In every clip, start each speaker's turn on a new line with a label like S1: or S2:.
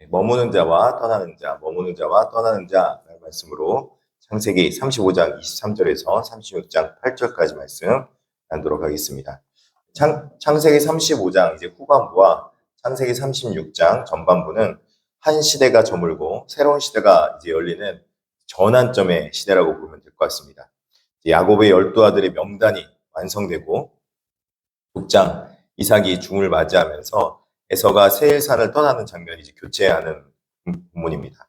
S1: 머무는 자와 떠나는 자, 머무는 자와 떠나는 자라는 말씀으로 창세기 35장 23절에서 36장 8절까지 말씀 나누도록 하겠습니다. 창세기 35장 이제 후반부와 창세기 36장 전반부는 한 시대가 저물고 새로운 시대가 이제 열리는 전환점의 시대라고 보면 될 것 같습니다. 야곱의 12아들의 명단이 완성되고 족장 이삭이 중을 맞이하면서 에서가 세일산을 떠나는 장면이 이제 교체하는 본문입니다.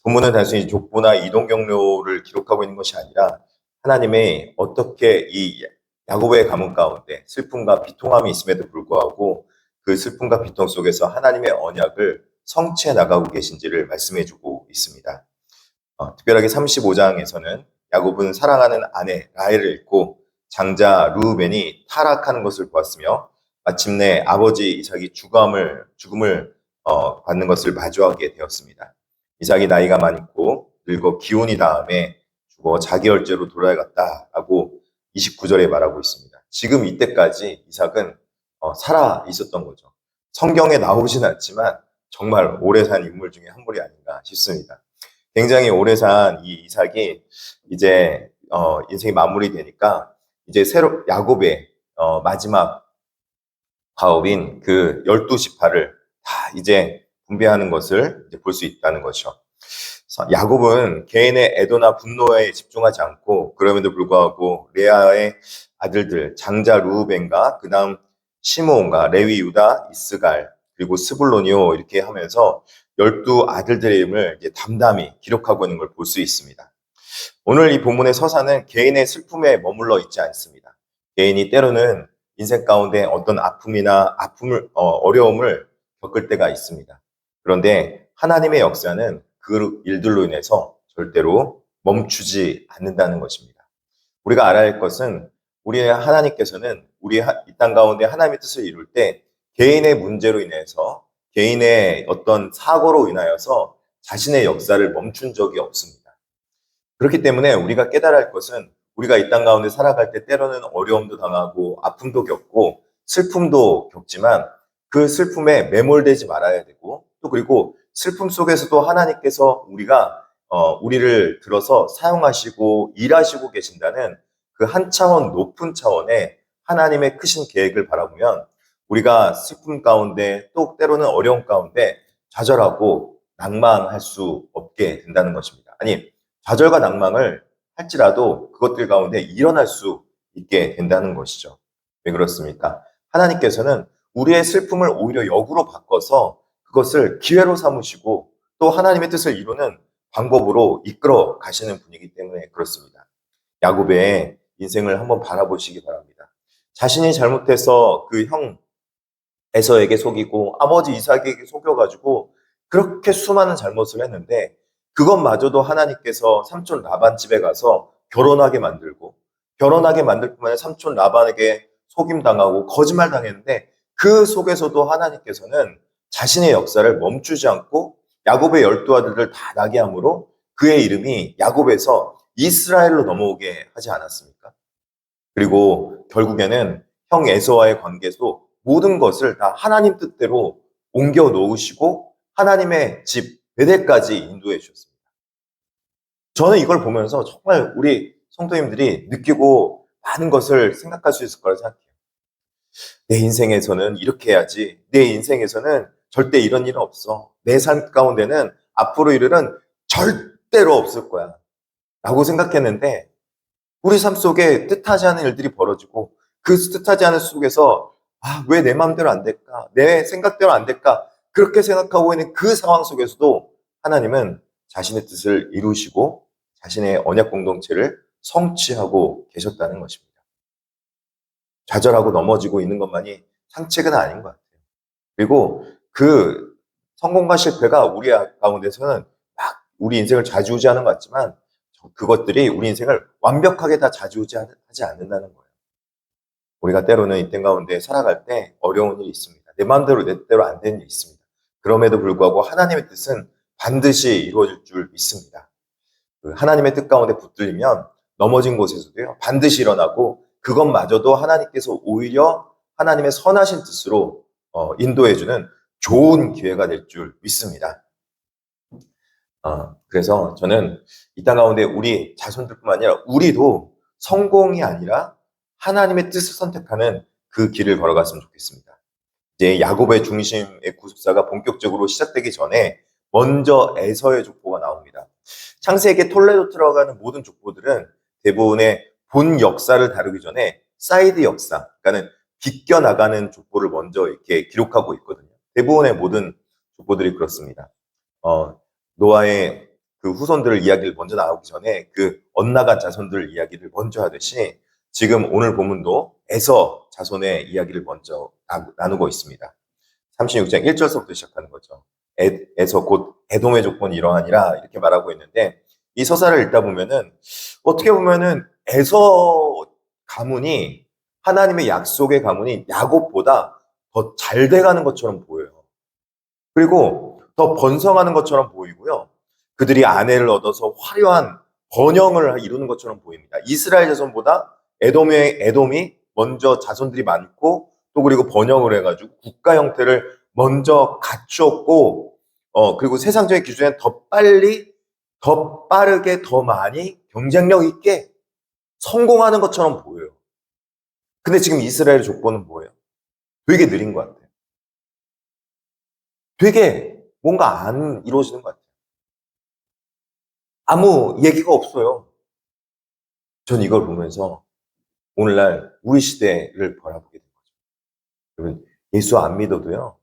S1: 본문은 단순히 족보나 이동 경로를 기록하고 있는 것이 아니라 하나님의 어떻게 이 야곱의 가문 가운데 슬픔과 비통함이 있음에도 불구하고 그 슬픔과 비통 속에서 하나님의 언약을 성취해 나가고 계신지를 말씀해 주고 있습니다. 특별하게 35장에서는 야곱은 사랑하는 아내 라헬을 잃고 장자 르우벤이 타락하는 것을 보았으며 마침내 아버지 이삭이 죽음을 받는 것을 마주하게 되었습니다. 이삭이 나이가 많고 늙어 기혼이 다음에 죽어 자기 얼제로 돌아갔다라고 29절에 말하고 있습니다. 지금 이때까지 이삭은 살아 있었던 거죠. 성경에 나오진 않지만 정말 오래 산 인물 중에 한 분이 아닌가 싶습니다. 굉장히 오래 산 이 이삭이 이제 인생이 마무리되니까 이제 새로 야곱의 마지막 가업인 그 12지파를 다 이제 분배하는 것을 볼 수 있다는 것이죠. 야곱은 개인의 애도나 분노에 집중하지 않고 그럼에도 불구하고 레아의 아들들 장자 루벤과 그 다음 시므온과 레위, 유다, 이스갈 그리고 스불론이요 이렇게 하면서 12아들들의 이름을 이제 담담히 기록하고 있는 걸 볼 수 있습니다. 오늘 이 본문의 서사는 개인의 슬픔에 머물러 있지 않습니다. 개인이 때로는 인생 가운데 어떤 아픔이나 어려움을 겪을 때가 있습니다. 그런데 하나님의 역사는 그 일들로 인해서 절대로 멈추지 않는다는 것입니다. 우리가 알아야 할 것은 우리 하나님께서는 우리 이 땅 가운데 하나님의 뜻을 이룰 때 개인의 문제로 인해서 개인의 어떤 사고로 인하여서 자신의 역사를 멈춘 적이 없습니다. 그렇기 때문에 우리가 깨달아야 할 것은 우리가 이 땅 가운데 살아갈 때 때로는 어려움도 당하고 아픔도 겪고 슬픔도 겪지만 그 슬픔에 매몰되지 말아야 되고 또 그리고 슬픔 속에서도 하나님께서 우리를 들어서 사용하시고 일하시고 계신다는 그 한 차원 높은 차원의 하나님의 크신 계획을 바라보면 우리가 슬픔 가운데 또 때로는 어려움 가운데 좌절하고 낭망할 수 없게 된다는 것입니다. 아니, 좌절과 낭망을 할지라도 그것들 가운데 일어날 수 있게 된다는 것이죠. 왜 그렇습니까? 하나님께서는 우리의 슬픔을 오히려 역으로 바꿔서 그것을 기회로 삼으시고 또 하나님의 뜻을 이루는 방법으로 이끌어 가시는 분이기 때문에 그렇습니다. 야곱의 인생을 한번 바라보시기 바랍니다. 자신이 잘못해서 그 형 에서에게 속이고 아버지 이삭에게 속여가지고 그렇게 수많은 잘못을 했는데 그것마저도 하나님께서 삼촌 라반 집에 가서 결혼하게 만들 뿐만 아니라 삼촌 라반에게 속임당하고 거짓말당했는데 그 속에서도 하나님께서는 자신의 역사를 멈추지 않고 야곱의 12아들을 다 나게 함으로 그의 이름이 야곱에서 이스라엘로 넘어오게 하지 않았습니까? 그리고 결국에는 형 에서와의 관계도 모든 것을 다 하나님 뜻대로 옮겨 놓으시고 하나님의 집 베델까지 인도해 주셨습니다. 저는 이걸 보면서 정말 우리 성도님들이 느끼고 많은 것을 생각할 수 있을 거라 생각해요. 내 인생에서는 이렇게 해야지. 내 인생에서는 절대 이런 일은 없어. 내 삶 가운데는 앞으로 이 일은 절대로 없을 거야. 라고 생각했는데 우리 삶 속에 뜻하지 않은 일들이 벌어지고 그 뜻하지 않은 속에서 왜 내 마음대로 안 될까? 내 생각대로 안 될까? 그렇게 생각하고 있는 그 상황 속에서도 하나님은 자신의 뜻을 이루시고 자신의 언약 공동체를 성취하고 계셨다는 것입니다. 좌절하고 넘어지고 있는 것만이 상책은 아닌 것 같아요. 그리고 그 성공과 실패가 우리 가운데서는 막 우리 인생을 좌지우지하는 것 같지만 그것들이 우리 인생을 완벽하게 다 좌지우지하지 않는다는 거예요. 우리가 때로는 이때 가운데 살아갈 때 어려운 일이 있습니다. 내 마음대로 내 뜻대로 안 되는 일이 있습니다. 그럼에도 불구하고 하나님의 뜻은 반드시 이루어질 줄 믿습니다. 그 하나님의 뜻 가운데 붙들리면 넘어진 곳에서도요, 반드시 일어나고 그것마저도 하나님께서 오히려 하나님의 선하신 뜻으로 인도해주는 좋은 기회가 될 줄 믿습니다. 그래서 저는 이 땅 가운데 우리 자손들뿐만 아니라 우리도 성공이 아니라 하나님의 뜻을 선택하는 그 길을 걸어갔으면 좋겠습니다. 이제 야곱의 중심의 구속사가 본격적으로 시작되기 전에 먼저 에서의 족보가 나옵니다. 창세기에 톨레도 들어가는 모든 족보들은 대부분의 본 역사를 다루기 전에 사이드 역사, 그러니까는 비껴나가는 족보를 먼저 이렇게 기록하고 있거든요. 대부분의 모든 족보들이 그렇습니다. 노아의 그 후손들 이야기를 먼저 나오기 전에 그 엇나간 자손들 이야기를 먼저 하듯이 지금 오늘 본문도 에서 자손의 이야기를 먼저 나누고 있습니다. 36장 1절서부터 시작하는 거죠. 에서 곧 에돔의 조건이 이러하니라 이렇게 말하고 있는데 이 서사를 읽다 보면은 어떻게 보면은 에서 가문이 하나님의 약속의 가문이 야곱보다 더 잘 돼가는 것처럼 보여요. 그리고 더 번성하는 것처럼 보이고요. 그들이 아내를 얻어서 화려한 번영을 이루는 것처럼 보입니다. 이스라엘 자손보다 에돔이 먼저 자손들이 많고 또 그리고 번영을 해가지고 국가 형태를 먼저 갖추었고 그리고 세상적인 기준에 더 빨리, 더 빠르게, 더 많이 경쟁력 있게 성공하는 것처럼 보여요. 근데 지금 이스라엘의 조건은 뭐예요? 되게 느린 것 같아요. 되게 뭔가 안 이루어지는 것 같아요. 아무 얘기가 없어요. 전 이걸 보면서 오늘날 우리 시대를 바라보게 된 거죠. 여러분, 예수 안 믿어도요,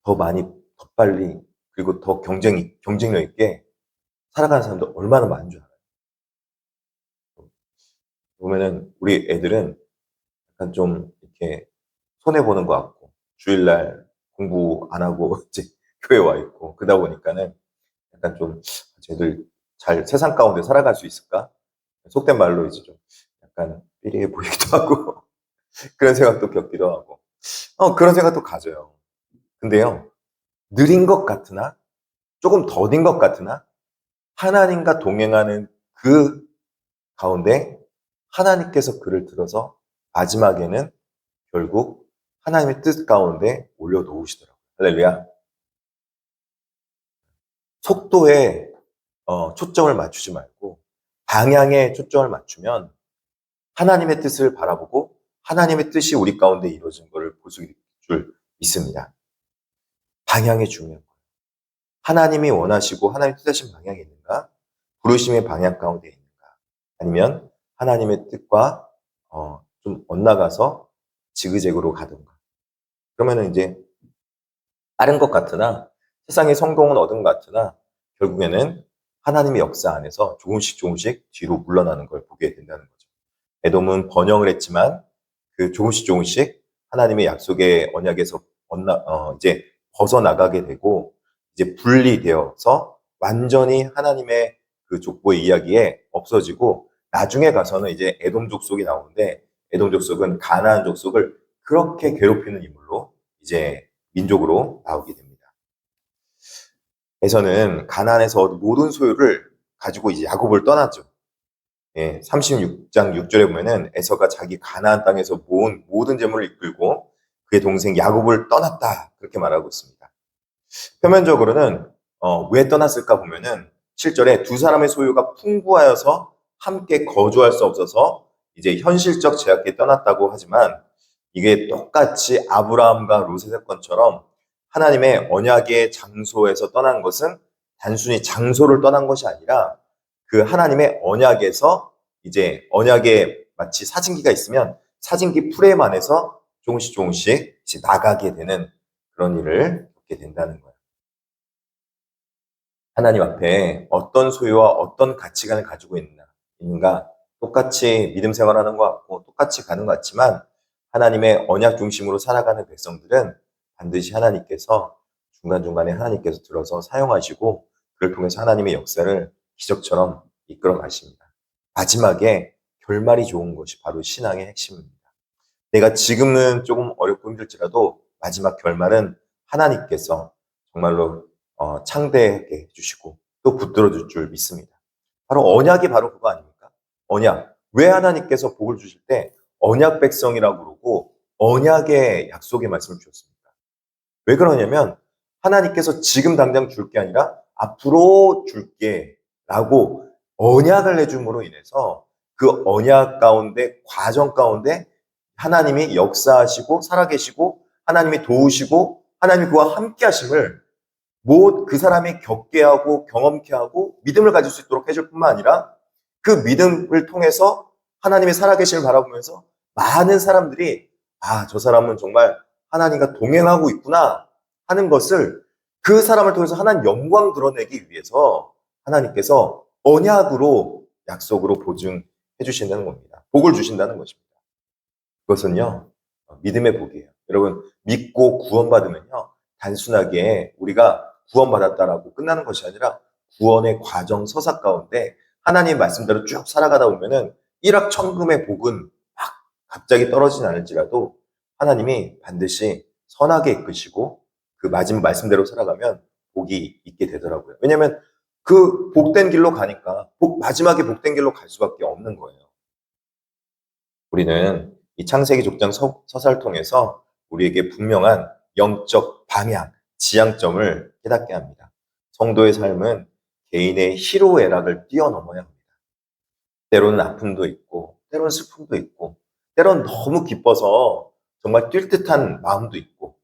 S1: 더 많이, 더 빨리, 그리고 더 경쟁력 있게 살아가는 사람도 얼마나 많은 줄 알아요. 보면은 우리 애들은 약간 좀 이렇게 손해보는 것 같고, 주일날 공부 안 하고 이제 교회 와 있고, 그러다 보니까는 약간 좀 쟤들 잘 세상 가운데 살아갈 수 있을까? 속된 말로 이제 좀 약간 삐리해 보이기도 하고, 그런 생각도 겪기도 하고, 그런 생각도 가져요. 근데요, 느린 것 같으나, 조금 더딘 것 같으나, 하나님과 동행하는 그 가운데 하나님께서 그를 들어서 마지막에는 결국 하나님의 뜻 가운데 올려놓으시더라고요. 할렐루야. 속도에 초점을 맞추지 말고 방향에 초점을 맞추면 하나님의 뜻을 바라보고 하나님의 뜻이 우리 가운데 이루어진 것을 볼 수 있을 줄 믿습니다. 방향이 중요한 거예요. 하나님이 원하시고 하나님 뜻하신 방향이 있는가? 부르심의 방향 가운데 있는가? 아니면 하나님의 뜻과 좀 엇나가서 지그재그로 가든가. 그러면은 이제 빠른 것 같으나 세상의 성공은 얻은 것 같으나 결국에는 하나님의 역사 안에서 조금씩 뒤로 물러나는 걸 보게 된다는 거죠. 에돔은 번영을 했지만 그 조금씩 하나님의 약속의 언약에서 이제 벗어나가게 되고 이제 분리되어서 완전히 하나님의 그 족보의 이야기에 없어지고 나중에 가서는 이제 에돔 족속이 나오는데 에돔 족속은 가나안 족속을 그렇게 괴롭히는 인물로 이제 민족으로 나오게 됩니다. 에서는 가나안에서 얻은 모든 소유를 가지고 이제 야곱을 떠났죠. 36장 6절에 보면은 에서가 자기 가나안 땅에서 모은 모든 재물을 이끌고 그의 동생 야곱을 떠났다 그렇게 말하고 있습니다. 표면적으로는 왜 떠났을까 보면은 7절에 두 사람의 소유가 풍부하여서 함께 거주할 수 없어서 이제 현실적 제약에 떠났다고 하지만 이게 똑같이 아브라함과 롯의 사건처럼 하나님의 언약의 장소에서 떠난 것은 단순히 장소를 떠난 것이 아니라 그 하나님의 언약에서 이제 언약에 마치 사진기가 있으면 사진기 프레임 안에서 조금씩 이제 나가게 되는 그런 일을 겪게 된다는 거예요. 하나님 앞에 어떤 소유와 어떤 가치관을 가지고 있는가 똑같이 믿음 생활하는 것 같고 똑같이 가는 것 같지만 하나님의 언약 중심으로 살아가는 백성들은 반드시 하나님께서 중간중간에 하나님께서 들어서 사용하시고 그를 통해서 하나님의 역사를 기적처럼 이끌어 가십니다. 마지막에 결말이 좋은 것이 바로 신앙의 핵심입니다. 내가 지금은 조금 어렵고 힘들지라도 마지막 결말은 하나님께서 정말로 창대하게 해주시고 또 붙들어 줄 줄 믿습니다. 바로 언약이 바로 그거 아닙니까? 언약. 왜 하나님께서 복을 주실 때 언약 백성이라고 그러고 언약의 약속의 말씀을 주셨습니까? 왜 그러냐면 하나님께서 지금 당장 줄 게 아니라 앞으로 줄게 라고 언약을 해줌으로 인해서 그 언약 가운데, 과정 가운데 하나님이 역사하시고 살아계시고 하나님이 도우시고 하나님이 그와 함께 하심을 그 사람이 겪게 하고 경험케 하고 믿음을 가질 수 있도록 해줄 뿐만 아니라 그 믿음을 통해서 하나님의 살아계심을 바라보면서 많은 사람들이 저 사람은 정말 하나님과 동행하고 있구나 하는 것을 그 사람을 통해서 하나님 영광 드러내기 위해서 하나님께서 언약으로 약속으로 보증해 주신다는 겁니다. 복을 주신다는 것입니다. 그것은요, 믿음의 복이에요. 여러분, 믿고 구원받으면요, 단순하게 우리가 구원받았다라고 끝나는 것이 아니라 구원의 과정 서사 가운데 하나님의 말씀대로 쭉 살아가다 보면은 일확천금의 복은 막 갑자기 떨어지진 않을지라도 하나님이 반드시 선하게 이끄시고 그 마지막 말씀대로 살아가면 복이 있게 되더라고요. 왜냐하면 그 복된 길로 가니까 마지막에 복된 길로 갈 수밖에 없는 거예요. 우리는 이 창세기 족장 서사를 통해서 우리에게 분명한 영적 방향, 지향점을 깨닫게 합니다. 성도의 삶은 개인의 희로애락을 뛰어넘어야 합니다. 때로는 아픔도 있고, 때로는 슬픔도 있고, 때로는 너무 기뻐서 정말 뛸 듯한 마음도 있고,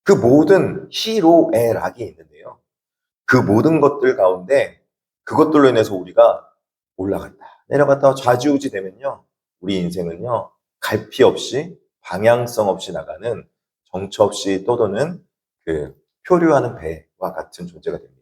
S1: 그 모든 희로애락이 있는데요. 그 모든 것들 가운데 그것들로 인해서 우리가 올라갔다 내려갔다 좌지우지 되면요, 우리 인생은요, 갈피 없이 방향성 없이 나가는 정처 없이 떠도는 그 표류하는 배와 같은 존재가 됩니다.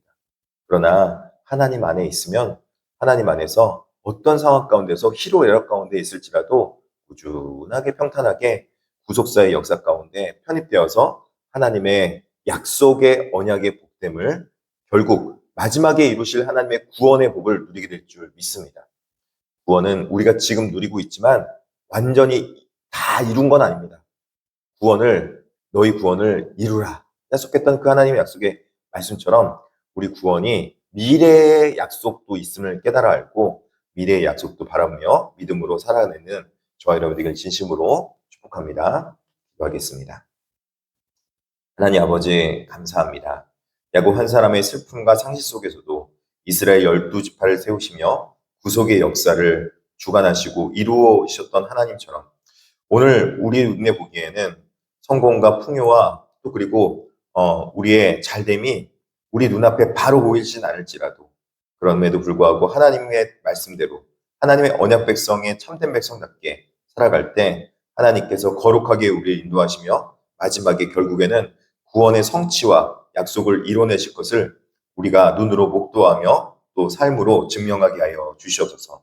S1: 그러나 하나님 안에 있으면 하나님 안에서 어떤 상황 가운데서 희로애락 가운데 있을지라도 꾸준하게 평탄하게 구속사의 역사 가운데 편입되어서 하나님의 약속의 언약의 복됨을 결국 마지막에 이루실 하나님의 구원의 복을 누리게 될 줄 믿습니다. 구원은 우리가 지금 누리고 있지만 완전히 다 이룬 건 아닙니다. 너희 구원을 이루라 약속했던 그 하나님의 약속의 말씀처럼 우리 구원이 미래의 약속도 있음을 깨달아 알고 미래의 약속도 바라보며 믿음으로 살아내는 저와 여러분들에게 진심으로 축복합니다. 기도하겠습니다. 하나님 아버지 감사합니다. 야곱 한 사람의 슬픔과 상실 속에서도 이스라엘 12지파를 세우시며 구속의 역사를 주관하시고 이루어주셨던 하나님처럼 오늘 우리 눈에 보기에는 성공과 풍요와 또 그리고 우리의 잘됨이 우리 눈앞에 바로 보이진 않을지라도 그럼에도 불구하고 하나님의 말씀대로 하나님의 언약 백성의 참된 백성답게 살아갈 때 하나님께서 거룩하게 우리를 인도하시며 마지막에 결국에는 구원의 성취와 약속을 이뤄내실 것을 우리가 눈으로 목도하며 또 삶으로 증명하게 하여 주시옵소서.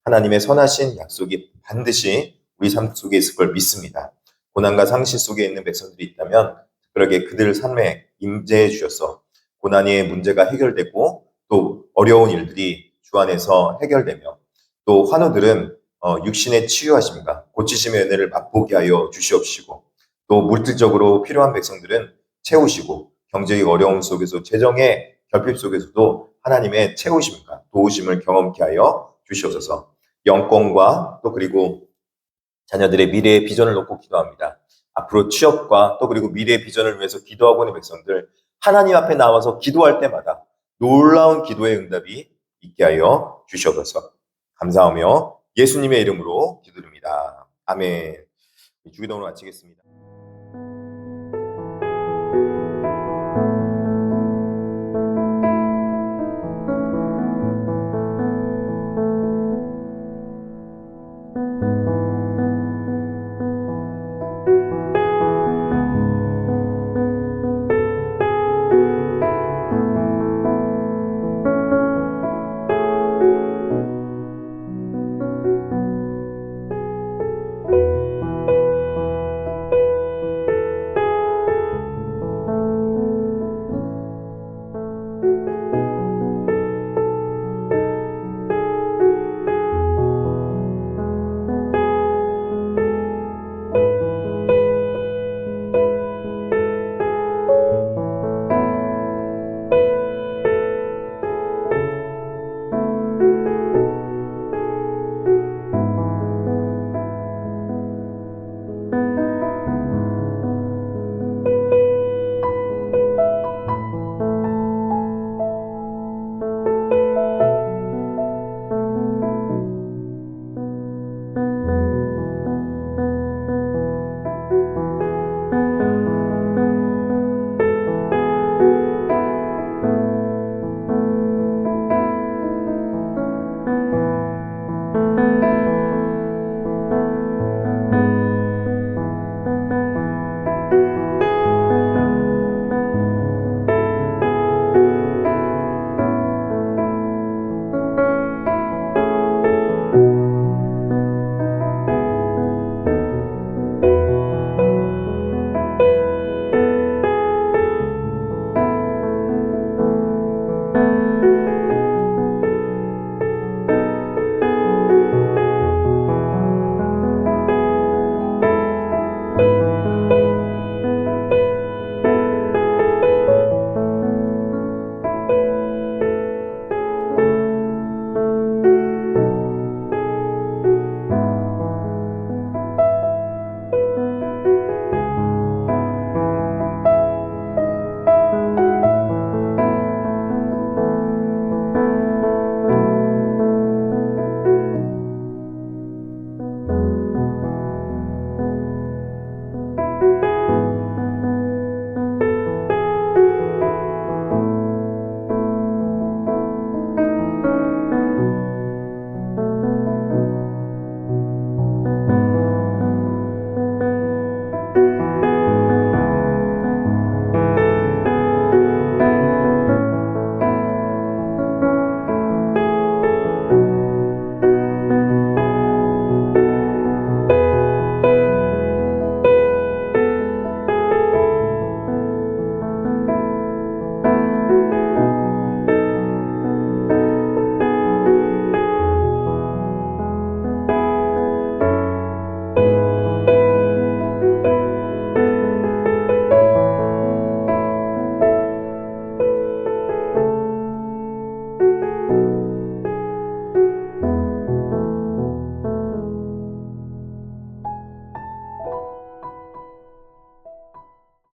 S1: 하나님의 선하신 약속이 반드시 우리 삶 속에 있을 걸 믿습니다. 고난과 상실 속에 있는 백성들이 있다면 특별하게 그들 삶에 임재해 주셔서 고난의 문제가 해결되고 또 어려운 일들이 주 안에서 해결되며 또 환우들은 육신의 치유하심과 고치심의 은혜를 맛보게 하여 주시옵시고 또 물질적으로 필요한 백성들은 채우시고 경제적 어려움 속에서 재정의 결핍 속에서도 하나님의 채우심과 도우심을 경험케 하여 주시옵소서. 영권과 또 그리고 자녀들의 미래의 비전을 놓고 기도합니다. 앞으로 취업과 또 그리고 미래의 비전을 위해서 기도하고 있는 백성들 하나님 앞에 나와서 기도할 때마다 놀라운 기도의 응답이 있게 하여 주시옵소서. 감사하며 예수님의 이름으로 기도드립니다. 아멘. 주기도문을 마치겠습니다.